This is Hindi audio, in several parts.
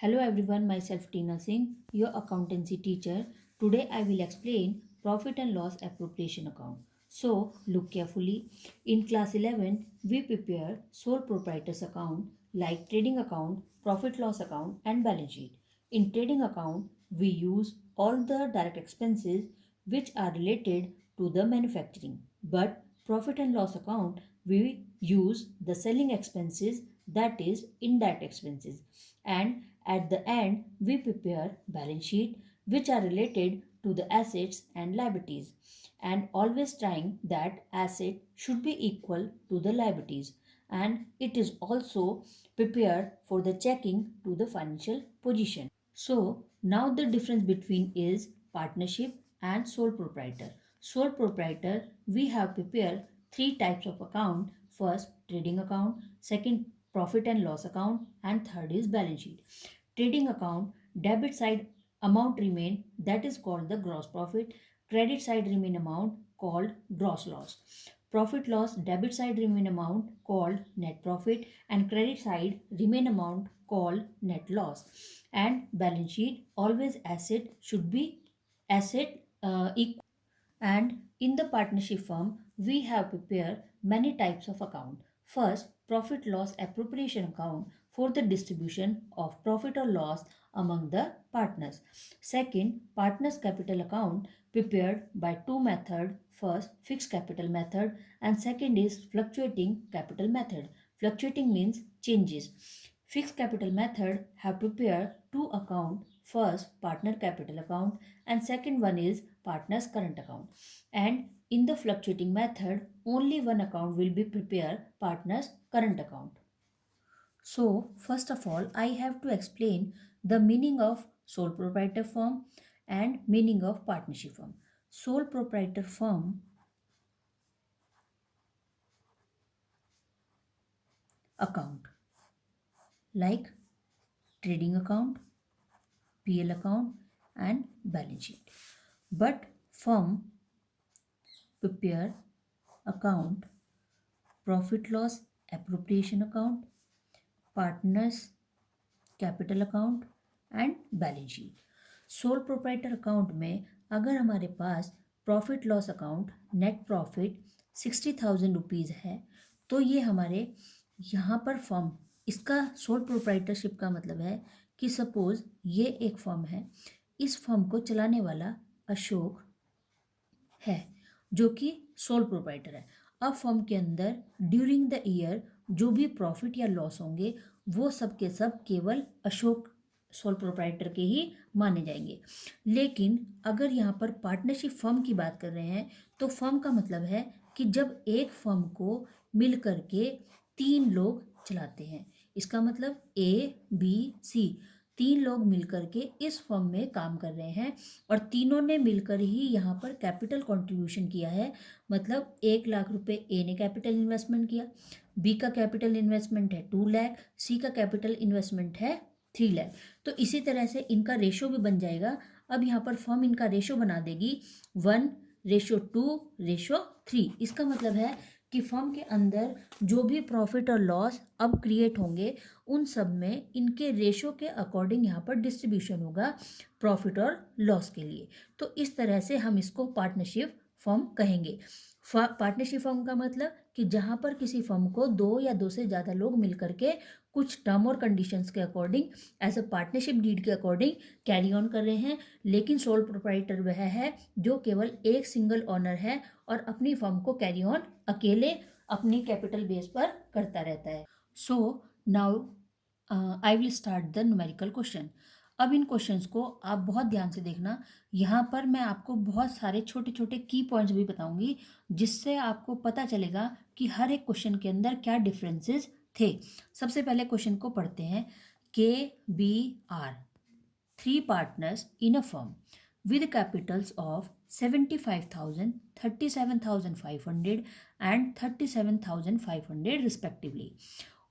Hello everyone, myself Tina Singh, your accountancy teacher. Today I will explain profit and loss appropriation account. So look carefully. In class 11, we prepare sole proprietor's account like trading account, profit loss account and balance sheet. In trading account, we use all the direct expenses which are related to the manufacturing. But profit and loss account, we use the selling expenses, that is indirect expenses. And at the end, we prepare balance sheet which are related to the assets and liabilities, and always trying that asset should be equal to the liabilities, and it is also prepared for the checking to the financial position. So now the difference between is partnership and sole proprietor. Sole proprietor, we have prepared three types of account. First, trading account, second, profit and loss account, and third is balance sheet. Trading account, debit side amount remain, that is called the gross profit. Credit side remain amount called gross loss. Profit loss, debit side remain amount called net profit, and credit side remain amount called net loss. And balance sheet, always asset should be asset equal. And in the partnership firm, we have prepared many types of account. First, profit loss appropriation account for the distribution of profit or loss among the partners. Second, partners capital account prepared by two method. First, fixed capital method, and second is fluctuating capital method. Fluctuating means changes. Fixed capital method have prepared two account. First, partner capital account, and second one is partner's current account. And in the fluctuating method, only one account will be prepared, partner's current account. So, first of all, I have to explain the meaning of sole proprietor firm and meaning of partnership firm. Sole proprietor firm account like trading account, PL account and balance sheet. But firm prepare account, profit loss appropriation account, partners capital account and balance sheet. Sole proprietor account में अगर हमारे पास profit loss account net profit 60,000 rupees है, तो ये हमारे यहाँ पर फर्म, इसका सोल प्रोप्राइटरशिप का मतलब है कि सपोज ये एक फर्म है, इस फर्म को चलाने वाला अशोक है जो कि सोल प्रोप्राइटर है. अब फर्म के अंदर ड्यूरिंग द ईयर जो भी प्रॉफिट या लॉस होंगे वो सब के सब केवल अशोक सोल प्रोप्राइटर के ही माने जाएंगे. लेकिन अगर यहाँ पर पार्टनरशिप फर्म की बात कर रहे हैं तो फर्म का मतलब है कि जब एक फर्म को मिल करके तीन लोग चलाते हैं, इसका मतलब ABC, तीन लोग मिलकर के इस फर्म में काम कर रहे हैं और तीनों ने मिलकर ही यहाँ पर कैपिटल कंट्रीब्यूशन किया है. मतलब 1 लाख रुपए ए ने कैपिटल इन्वेस्टमेंट किया, बी का कैपिटल इन्वेस्टमेंट है 2 लाख, सी का कैपिटल इन्वेस्टमेंट है 3 लाख. तो इसी तरह से इनका रेशो भी बन जाएगा. अब यहाँ पर फर्म इनका रेशो बना देगी 1:2:3. इसका मतलब है कि फर्म के अंदर जो भी प्रॉफिट और लॉस अब क्रिएट होंगे उन सब में इनके रेशो के अकॉर्डिंग यहाँ पर डिस्ट्रीब्यूशन होगा प्रॉफिट और लॉस के लिए. तो इस तरह से हम इसको पार्टनरशिप फर्म कहेंगे. पार्टनरशिप फर्म का मतलब कि जहाँ पर किसी फर्म को दो या दो से ज़्यादा लोग मिलकर के कुछ टर्म और कंडीशंस के according as a partnership deed के अकॉर्डिंग कैरी ऑन कर रहे हैं. लेकिन सोल प्रोप्राइटर वह है जो केवल एक सिंगल ऑनर है और अपनी फर्म को कैरी ऑन अकेले अपनी कैपिटल बेस पर करता रहता है. So now I will start the numerical question. अब इन क्वेश्चंस को आप बहुत ध्यान से देखना. यहाँ पर मैं आपको बहुत सारे छोटे छोटे की पॉइंट्स भी बताऊंगी जिससे आपको पता चलेगा कि हर एक क्वेश्चन के अंदर क्या डिफरेंसेस थे. सबसे पहले क्वेश्चन को पढ़ते हैं. KBR, three partners in a firm with capitals of 75,000, 37,500 and 37,500 respectively.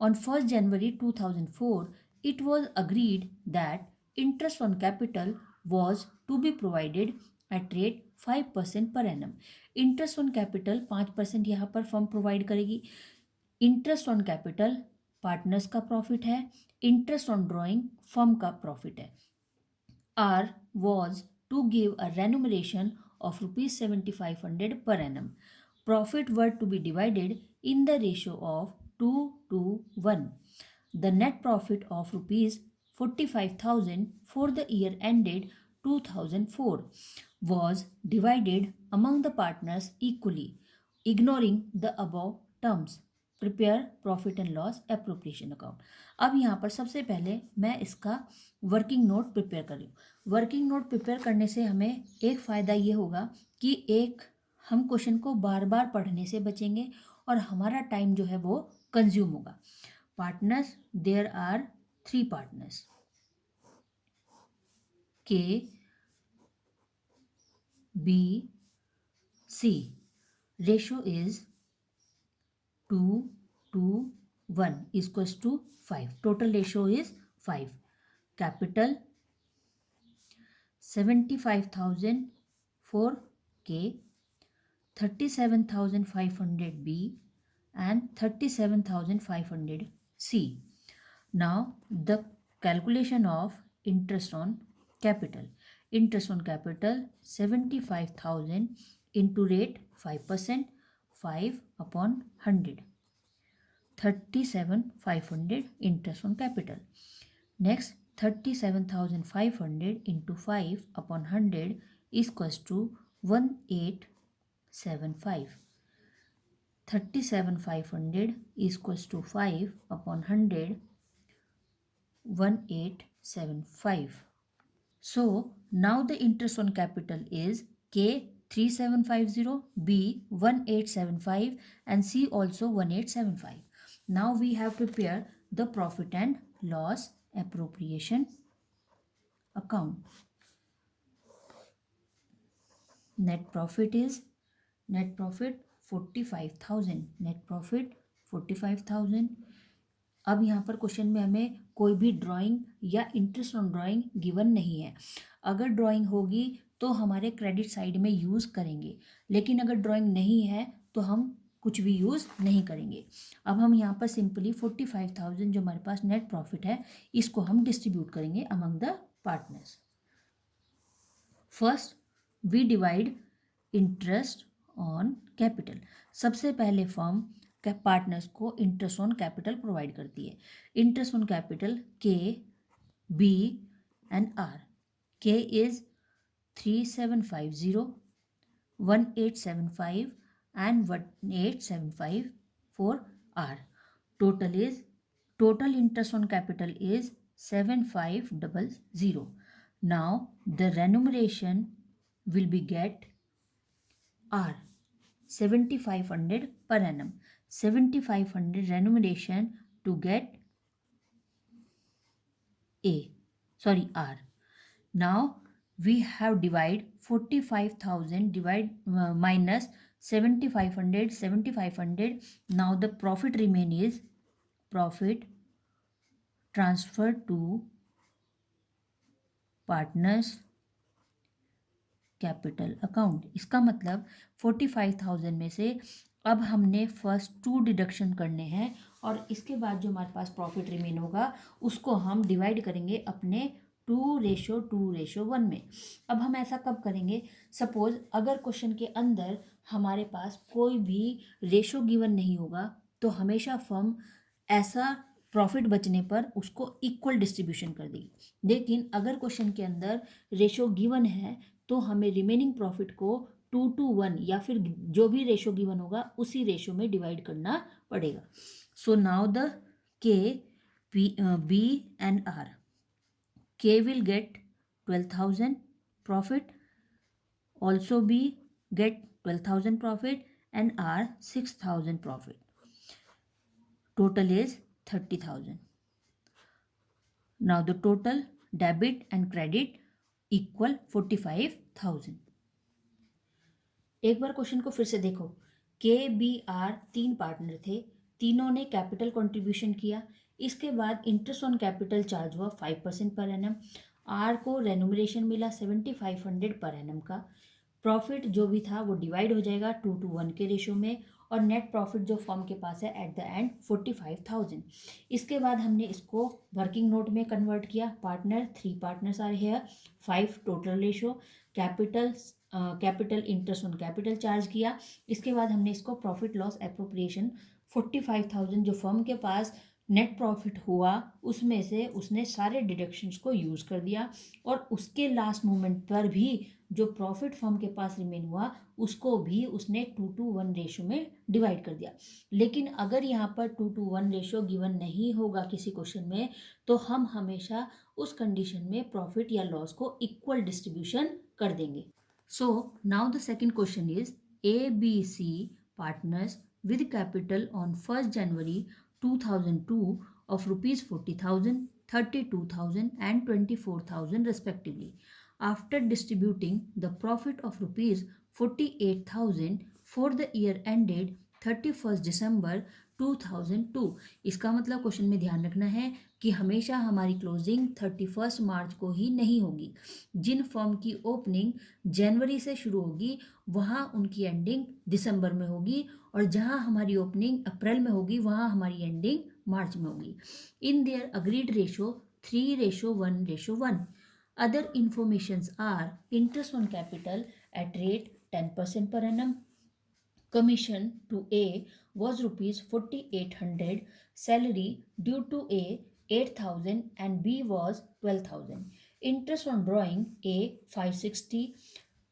On 1st January 2004, it was agreed that interest on capital was to be provided at rate 5% per annum. Interest on capital 5% यहाँ पर फर्म प्रोवाइड करेगी. इंटरेस्ट ऑन कैपिटल पार्टनर्स का प्रॉफिट है, इंटरेस्ट ऑन ड्रॉइंग फर्म का प्रॉफिट है। R was to give a remuneration of rupees 7500 per annum. Profit were to be divided in the ratio of 2 to 1. The net profit of rupees 45,000 for the year ended 2004 was divided among the partners equally, ignoring the above terms. Prepare profit and loss appropriation account. अब यहाँ पर सबसे पहले मैं इसका वर्किंग नोट प्रिपेयर कर रही हूँ। वर्किंग नोट प्रिपेयर करने से हमें एक फ़ायदा ये होगा कि एक हम क्वेश्चन को बार बार पढ़ने से बचेंगे और हमारा टाइम जो है वो कंज्यूम होगा। Partners, there are 3 partners, K, B, C. Ratio is 2 to 1 is equals to 5. Total ratio is 5. Capital 75,000 for K, 37,500 B and 37,500 C. Now the calculation of interest on capital. Interest on capital 75,000 into rate 5%, 5 upon 100. 37,500 interest on capital. Next, 37,500 into 5 upon 100 is equals to 1875. 37,500 is equals to 5 upon 100, 1875. So now the interest on capital is K 3750, B 1875 and C also 1875. Now we have prepared the profit and loss appropriation account. Net profit 45,000. Net profit 45,000. अब यहाँ पर क्वेश्चन में हमें कोई भी ड्राइंग या इंटरेस्ट ऑन ड्राइंग गिवन नहीं है। अगर ड्राइंग होगी तो हमारे क्रेडिट साइड में यूज़ करेंगे, लेकिन अगर ड्राइंग नहीं है तो हम कुछ भी यूज़ नहीं करेंगे। अब हम यहाँ पर सिंपली 45,000 जो हमारे पास नेट प्रॉफिट है इसको हम डिस्ट्रीब्यूट करेंगे among the partners. First we divide interest on capital. सबसे पहले फर्म पार्टनर्स को इंटरेस्ट ऑन कैपिटल प्रोवाइड करती है। Interest on capital K, B and R. K is 3750, 1875 and 1875 for R. Total interest on capital is 7500. Now the remuneration will be get R 7500 per annum. 7500 remuneration to get R. Now we have divide 45,000 minus 7,500. Now the profit remain is profit transferred to partners capital account. इसका मतलब 45,000 में से अब हमने फर्स्ट 2 डिडक्शन करने हैं और इसके बाद जो हमारे पास प्रॉफिट रिमेन होगा उसको हम डिवाइड करेंगे अपने 2:1 में। अब हम ऐसा कब करेंगे? सपोज अगर क्वेश्चन के अंदर हमारे पास कोई भी रेशो गिवन नहीं होगा तो हमेशा फर्म ऐसा प्रॉफिट बचने पर उसको इक्वल डिस्ट्रीब्यूशन कर देगी। लेकिन अगर क्वेश्चन के अंदर रेशो गिवन है तो हमें रिमेनिंग प्रॉफिट को 2:1 या फिर जो भी रेशो गिवन होगा उसी रेशो में डिवाइड करना पड़ेगा। So now the K, B and R. K will get 12,000 profit, also B get 12,000 profit and R 6,000 profit. Total is 30,000. Now the total debit and credit equal 45,000. एक बार क्वेश्चन को फिर से देखो। के, बी, आर 3 पार्टनर थे, तीनों ने कैपिटल कंट्रीब्यूशन किया। इसके बाद इंटरेस्ट ऑन कैपिटल चार्ज हुआ 5% पर एनम। आर को रेन्यूमरेशन मिला 7,500 पर एनम का। प्रॉफिट जो भी था वो डिवाइड हो जाएगा 2:1 के रेशो में और नेट प्रॉफिट जो फर्म के पास है एट द एंड 45,000। इसके बाद हमने इसको वर्किंग नोट में कन्वर्ट किया। Partner 3 partners are here, 5 total ratio, capital interest on capital charge किया। इसके बाद हमने इसको प्रॉफिट लॉस एप्रोप्रिएशन 45,000 जो फर्म के पास नेट प्रॉफिट हुआ उसमें से उसने सारे डिडक्शंस को यूज़ कर दिया और उसके लास्ट मोमेंट पर भी जो प्रॉफिट फर्म के पास रिमेन हुआ उसको भी उसने 2:1 रेशो में डिवाइड कर दिया। लेकिन अगर यहाँ पर 2:1 रेशो गिवन नहीं होगा किसी क्वेश्चन में तो हम हमेशा उस कंडीशन में प्रॉफिट या लॉस को इक्वल डिस्ट्रीब्यूशन कर देंगे। सो now the second question is ABC partners with capital on 1st January 2002 of rupees 40,000, 32,000 and 24,000 respectively. After distributing the profit of rupees 48,000 for the year ended 31st December 2002। इसका मतलब क्वेश्चन में ध्यान रखना है कि हमेशा हमारी क्लोजिंग 31 मार्च को ही नहीं होगी। जिन फर्म की ओपनिंग जनवरी से शुरू होगी वहाँ उनकी एंडिंग दिसंबर में होगी और जहाँ हमारी ओपनिंग अप्रैल में होगी वहाँ हमारी एंडिंग मार्च में होगी। In their agreed ratio 3:1:1। Other informations are interest on capital at rate 10% per annum. Commission to A was rupees 4,800. Salary due to A 8,000 and B was 12,000. Interest on drawing A 560,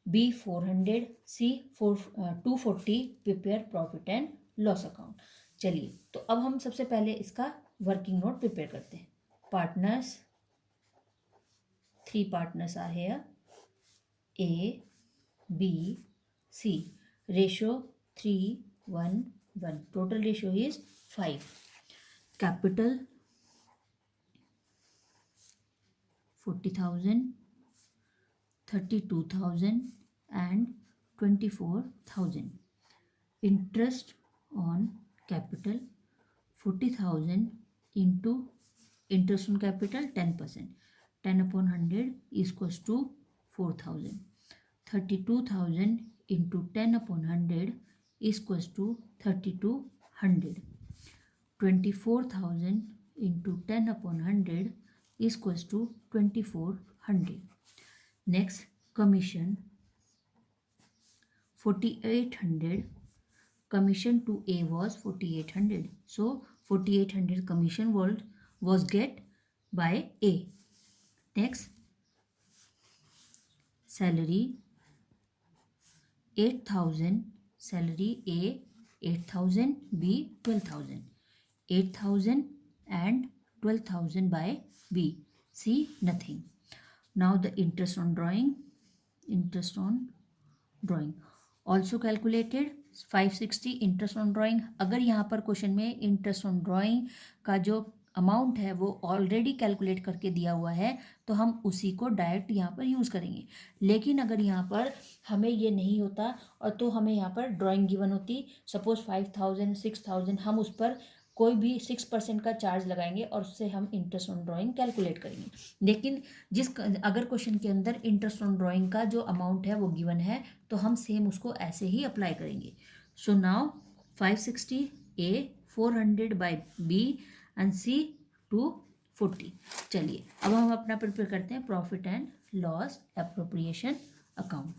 B 400, C 240. Prepare profit and loss account। चलिए तो अब हम सबसे पहले इसका वर्किंग नोट प्रिपेयर करते हैं। Partners 3 partners are here, A, B, C. Ratio 3:1:1. Total ratio is 5. Capital 40,000, 32,000 and 24,000. Interest on capital 40,000 into interest on capital 10%. 10 upon 100 is equals to 4,000. 32,000 into 10 upon 100 is equals to 3,200. 24,000 into 10 upon 100 is equals to 2,400. Next, commission 4,800. Commission to A was 4,800. So 4,800 commission was get by A. Next, salary 8,000. Salary A 8,000, B 12,000. 8,000 and 12,000 by B. C nothing. Now the interest on drawing. Interest on drawing also calculated 560 interest on drawing. अगर यहाँ पर क्वेश्चन में इंटरेस्ट ऑन ड्राइंग का जो अमाउंट है वो ऑलरेडी कैलकुलेट करके दिया हुआ है तो हम उसी को डायरेक्ट यहाँ पर यूज़ करेंगे। लेकिन अगर यहाँ पर हमें ये नहीं होता और तो हमें यहाँ पर ड्राइंग गिवन होती, सपोज 5,000 6,000, हम उस पर कोई भी 6% का चार्ज लगाएंगे और उससे हम इंटरेस्ट ऑन ड्राइंग कैलकुलेट करेंगे। लेकिन अगर क्वेश्चन के अंदर इंटरेस्ट ऑन ड्राइंग का जो अमाउंट है वो गिवन है तो हम सेम उसको ऐसे ही अप्लाई करेंगे। So now 560 A 400 by B and C 240। चलिए अब हम अपना प्रिपेयर करते हैं profit and loss appropriation account.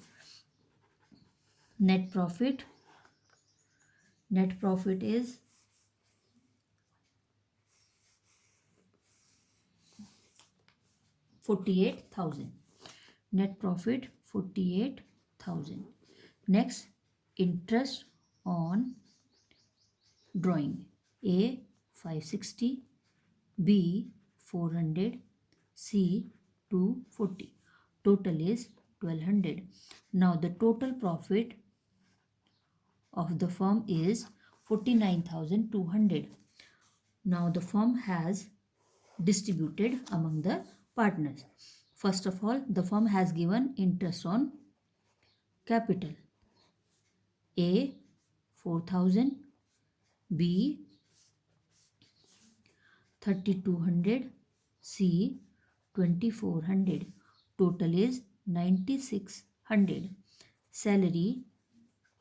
Net profit is 48,000. Net profit 48,000. Next, interest on drawing A 560, B 400, C 240. Total is 1,200. Now the total profit of the firm is 49,200. Now the firm has distributed among the partners. First of all, the firm has given interest on capital A 4,000, B 3,200, C 2,400. Total is 9,600. Salary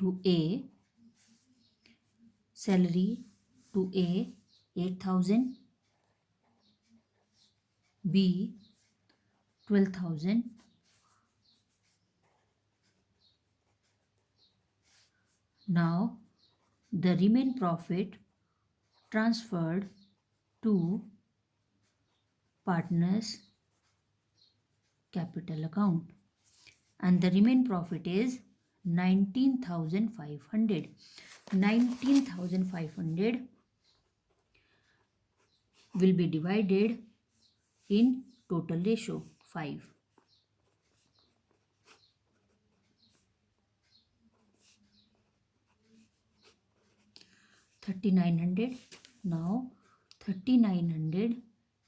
to A salary to A 8,000, B 12,000, now the remain profit transferred to partners capital account, and the remain profit is 19,500. 19,500 will be divided in total ratio 5. 3,900. Now 3,900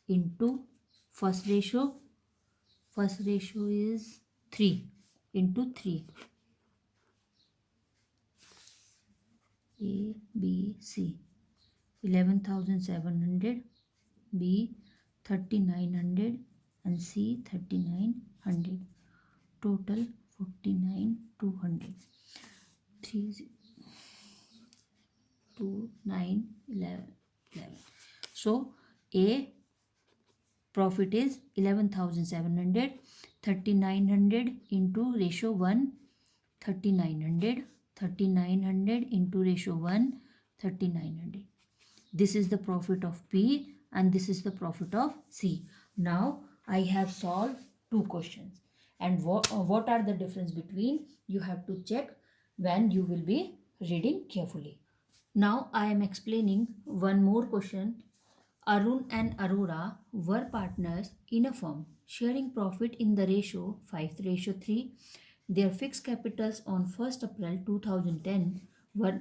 into first ratio is 3 into 3. A, B, C. 11,700, B 3,900 and C 3,900. Total 49,200. 3, 2, 9, 11. So A profit is 11,700. 3,900 into ratio 1, 3,900. 3,900 into ratio 1, 3,900. This is the profit of P and this is the profit of C. Now I have solved two questions, and what are the difference between, you have to check when you will be reading carefully. Now I am explaining one more question. Arun and Aurora were partners in a firm, sharing profit in the ratio 5:3. Their fixed capitals on 1st April 2010 were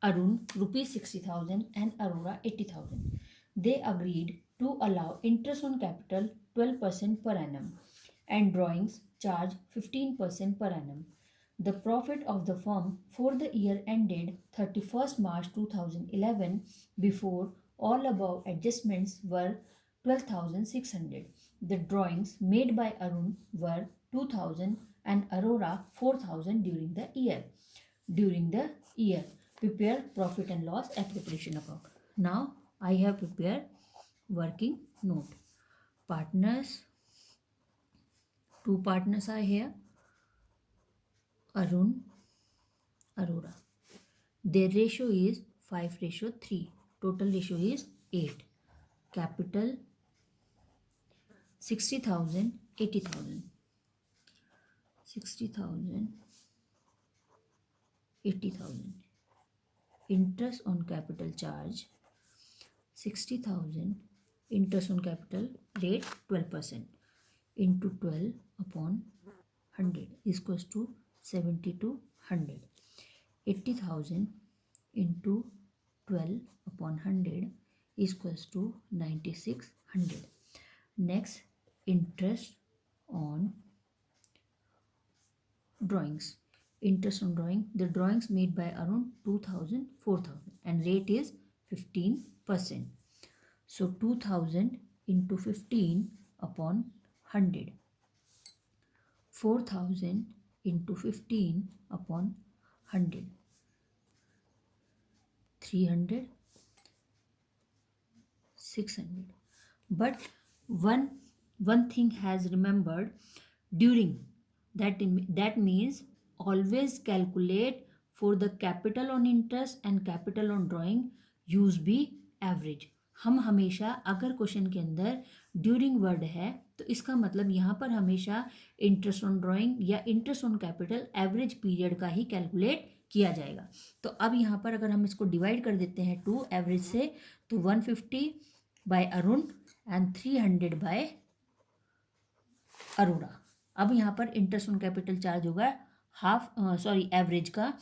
Arun rupees 60,000 and Aurora 80,000. They agreed to allow interest on capital 12% per annum and drawings charge 15% per annum. The profit of the firm for the year ended 31st March 2011 before all above adjustments were 12,600. The drawings made by Arun were 2,000 and Aurora 4,000 during the year. Prepare profit and loss appropriation account. Now I have prepared working note. Partners, two partners are here, Arun, Aurora. Their ratio is 5:3. Total ratio is 8. Capital 60,000, 80,000. 60,000, 80,000. Interest on capital charge 60,000. Interest on capital rate 12% into 12 upon 100 is equals to 7,200. 80,000 into 12 upon 100 is equals to 9,600. Next, interest on drawings. Interest on drawing. The drawings made by Arun 2,000, 4,000 and rate is 15%. So 2,000 into 15 upon 100. 4,000 into 15 upon 100. 300, 600. But one thing has remembered, during that means always calculate for the capital on interest and capital on drawing, use भी एवरेज. हम हमेशा अगर क्वेश्चन के अंदर ड्यूरिंग वर्ड है तो इसका मतलब यहाँ पर हमेशा इंटरेस्ट ऑन ड्राइंग या interest on capital average period का ही कैलकुलेट किया जाएगा. तो अब यहाँ पर अगर हम इसको डिवाइड कर देते हैं टू एवरेज से, तो 150 by Arun and 300 by Arora. अब यहाँ पर इंटरेस्ट ऑन कैपिटल चार्ज होगा एवरेज का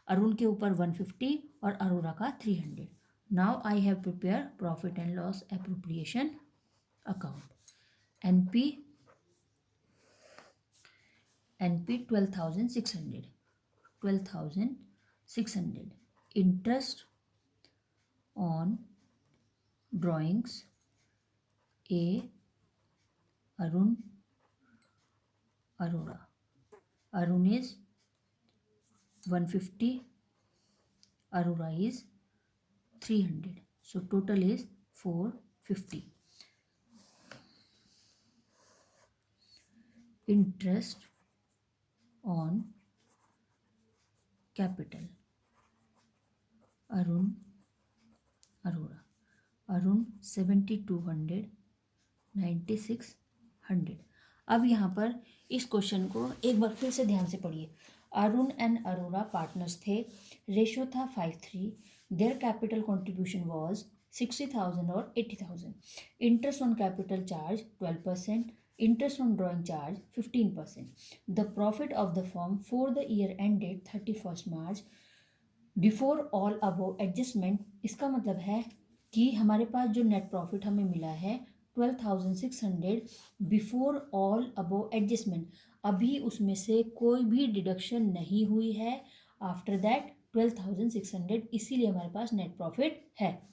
अरुण के ऊपर 150 और अरोरा का 300. Now I have prepare profit and loss appropriation account. NP 12,600. 12,600. Interest on drawings A Arun, Aurora. Arun is 150, Aurora is 300. So total is 450. Interest on capital. Arun Arora. Arun 7200, 9600. अब यहाँ पर इस क्वेश्चन को एक बार फिर से ध्यान से पढ़िए. अरुण एंड अरोरा पार्टनर्स थे. रेशियो था 5:3. देयर कैपिटल कंट्रीब्यूशन वाज 60,000 और 80,000. Interest on capital charge 12%. Interest on drawing charge 15%. The profit of the firm for the year ended 31st March before all above adjustment. इसका मतलब है कि हमारे पास जो नेट प्रॉफिट हमें मिला है 12,600 बिफोर ऑल अबोव एडजस्टमेंट. अभी उसमें से कोई भी डिडक्शन नहीं हुई है. आफ्टर दैट 12,600, इसीलिए हमारे पास नेट प्रॉफिट है.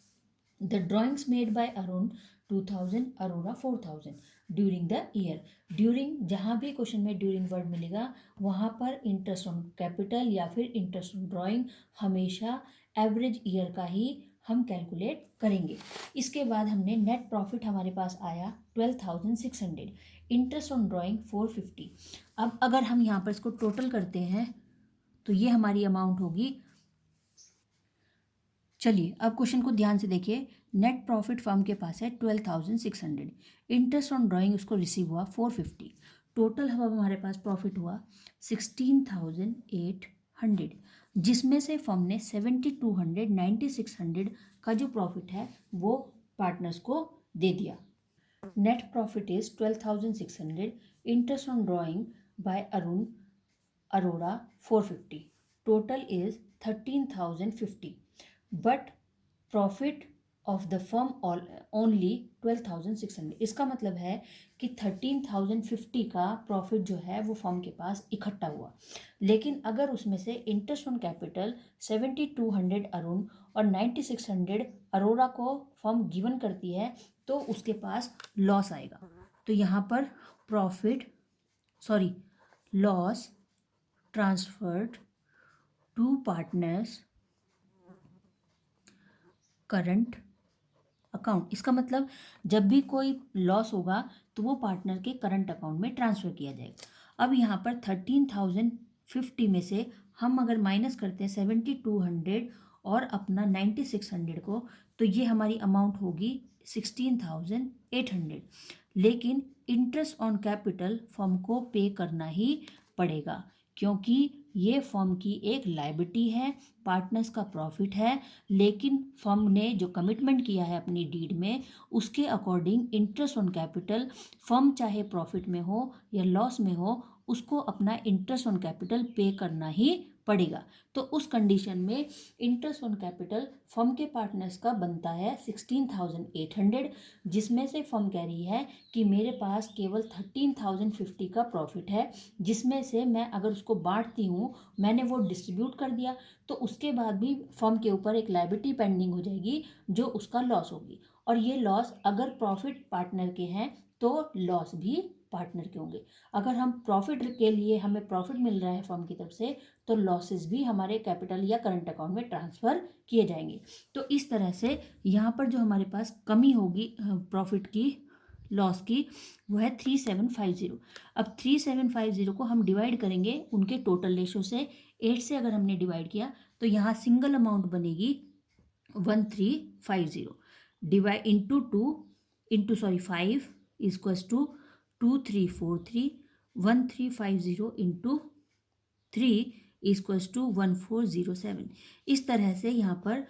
The drawings made by Arun 2,000, Arora 4,000 during the year. During, जहाँ भी क्वेश्चन में ड्यूरिंग वर्ड मिलेगा वहाँ पर इंटरेस्ट ऑन कैपिटल या फिर इंटरेस्ट ऑन ड्रॉइंग हमेशा एवरेज ईयर का ही हम कैलकुलेट करेंगे. इसके बाद हमने नेट प्रॉफिट हमारे पास आया 12,600. Interest on drawing 450. अब अगर हम यहाँ पर इसको टोटल करते हैं तो ये हमारी अमाउंट होगी. चलिए अब क्वेश्चन को ध्यान से देखिए. नेट प्रॉफिट फर्म के पास है 12,600. इंटरेस्ट ऑन ड्राइंग उसको रिसीव हुआ 450. टोटल हमारे पास प्रॉफिट हुआ 16,800, जिसमें से फर्म ने 7,200, 9,600 का जो प्रॉफिट है वो पार्टनर्स को दे दिया. Net profit is 12,600. Interest on drawing by Arun Arora 450. Total is 13,050. But profit of the firm only 12,600. इसका मतलब है कि 13,050 का प्रॉफिट जो है वो फर्म के पास इकट्ठा हुआ. लेकिन अगर उसमें से इंटरेस्ट ऑन कैपिटल 7,200 अरुण और 9,600 अरोरा को फर्म गिवन करती है तो उसके पास लॉस आएगा. तो यहाँ पर loss transferred to partners current account. इसका मतलब जब भी कोई लॉस होगा तो वो पार्टनर के करंट अकाउंट में ट्रांसफ़र किया जाएगा. अब यहाँ पर 13,050 में से हम अगर माइनस करते हैं 7,200 और अपना 9,600 को, तो ये हमारी अमाउंट होगी 16,800. लेकिन इंटरेस्ट ऑन कैपिटल फर्म को पे करना ही पड़ेगा क्योंकि ये फर्म की एक लायबिलिटी है, पार्टनर्स का प्रॉफिट है. लेकिन फर्म ने जो कमिटमेंट किया है अपनी डीड में उसके according interest on capital firm चाहे प्रॉफिट में हो या लॉस में हो उसको अपना इंटरेस्ट ऑन कैपिटल पे करना ही पड़ेगा. तो उस कंडीशन में इंटरेस्ट ऑन कैपिटल फर्म के पार्टनर्स का बनता है 16,800, जिसमें से फर्म कह रही है कि मेरे पास केवल 13,050 का प्रॉफिट है, जिसमें से मैं अगर उसको बांटती हूँ, मैंने वो डिस्ट्रीब्यूट कर दिया तो उसके बाद भी फर्म के ऊपर एक लायबिलिटी पेंडिंग हो जाएगी जो उसका लॉस होगी. और ये लॉस अगर प्रॉफिट पार्टनर के हैं तो लॉस भी पार्टनर के होंगे. अगर हम प्रॉफिट के लिए हमें प्रॉफिट मिल रहा है फर्म की तरफ से तो लॉसेस भी हमारे कैपिटल या करंट अकाउंट में ट्रांसफ़र किए जाएंगे. तो इस तरह से यहाँ पर जो हमारे पास कमी होगी प्रॉफिट की, लॉस की, वो है 3,750. अब 3,750 को हम डिवाइड करेंगे उनके टोटल रेशो से. 8 से अगर हमने डिवाइड किया तो यहाँ सिंगल अमाउंट बनेगी 1,350. Divide into 5 equals to 2,343. 1,350 into 3 equals to 1,407. इस तरह से यहाँ पर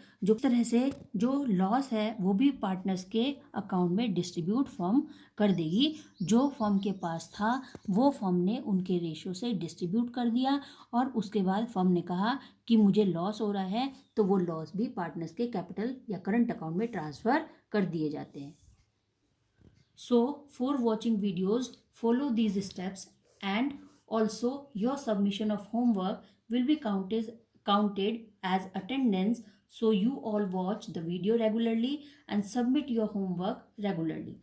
जो लॉस है वो भी पार्टनर्स के अकाउंट में डिस्ट्रीब्यूट फर्म कर देगी. जो फर्म के पास था वो फर्म ने उनके रेशियो से डिस्ट्रीब्यूट कर दिया और उसके बाद फर्म ने कहा कि मुझे लॉस हो रहा है तो वो लॉस भी पार्टनर्स के कैपिटल या करंट अकाउंट में ट्रांसफ़र कर दिए जाते हैं. So for watching videos, follow these steps and also your submission of homework will be counted as attendance. So you all watch the video regularly and submit your homework regularly.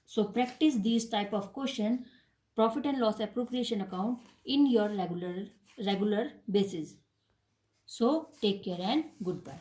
So practice these type of question, profit and loss appropriation account in your regular basis. So take care and goodbye.